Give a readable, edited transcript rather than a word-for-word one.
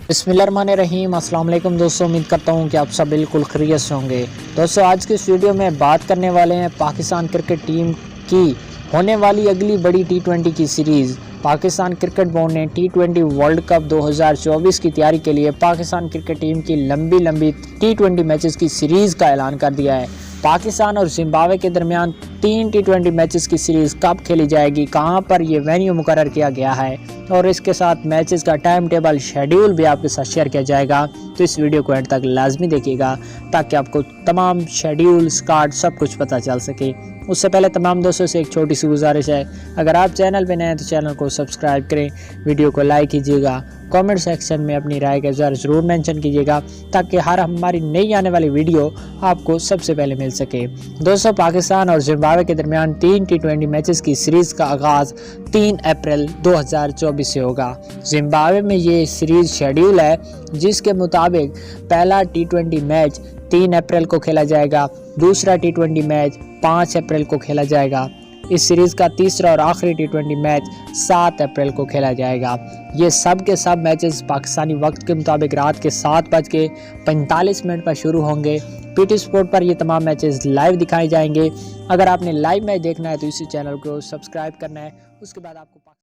بسم اللہ الرحمن الرحیم۔ السلام علیکم دوستوں، امید کرتا ہوں کہ آپ سب بالکل خیریت سے ہوں گے۔ دوستوں آج کے اس ویڈیو میں بات کرنے والے ہیں پاکستان کرکٹ ٹیم کی ہونے والی اگلی بڑی ٹی 20 کی سیریز۔ پاکستان کرکٹ بورڈ نے ٹی 20 ورلڈ کپ 2024 کی تیاری کے لیے پاکستان کرکٹ ٹیم کی لمبی ٹی 20 میچز کی سیریز کا اعلان کر دیا ہے۔ پاکستان اور زمبابوے کے درمیان 3 ٹی 20 میچز کی سیریز کب کھیلی جائے گی، کہاں پر یہ وینیو مقرر کیا گیا ہے اور اس کے ساتھ میچز کا ٹائم ٹیبل شیڈیول بھی آپ کے ساتھ شیئر کیا جائے گا، تو اس ویڈیو کو اینڈ تک لازمی دیکھیے گا تاکہ آپ کو تمام شیڈیول سکارڈ سب کچھ پتہ چل سکے۔ اس سے پہلے تمام دوستوں سے ایک چھوٹی سی گزارش ہے، اگر آپ چینل پہ نئے ہیں تو چینل کو سبسکرائب کریں، ویڈیو کو لائک کیجیے گا، کامنٹ سیکشن میں اپنی رائے کا اظہار ضرور مینشن کیجیے گا تاکہ ہماری نئی آنے والی ویڈیو آپ کو سب سے پہلے مل سکے۔ دوستوں پاکستان اور زمبابوے کے درمیان 3 ٹی 20 میچز کی سیریز کا آغاز 3 اپریل 2024 سے ہوگا۔ زمبابوے میں یہ سیریز شیڈیول ہے جس کے مطابق پہلا ٹی 20 میچ 3 اپریل کو کھیلا جائے گا، دوسرا ٹی 20 میچ 5 اپریل کو کھیلا جائے گا، اس سیریز کا تیسرا اور آخری ٹی 20 میچ 7 اپریل کو کھیلا جائے گا۔ یہ سب کے سب میچز پاکستانی وقت کے مطابق رات کے 7:45 پر شروع ہوں گے۔ پی ٹی سپورٹ پر یہ تمام میچز لائیو دکھائے جائیں گے۔ اگر آپ نے لائیو میچ دیکھنا ہے تو اسی چینل کو سبسکرائب کرنا ہے، اس کے بعد آپ کو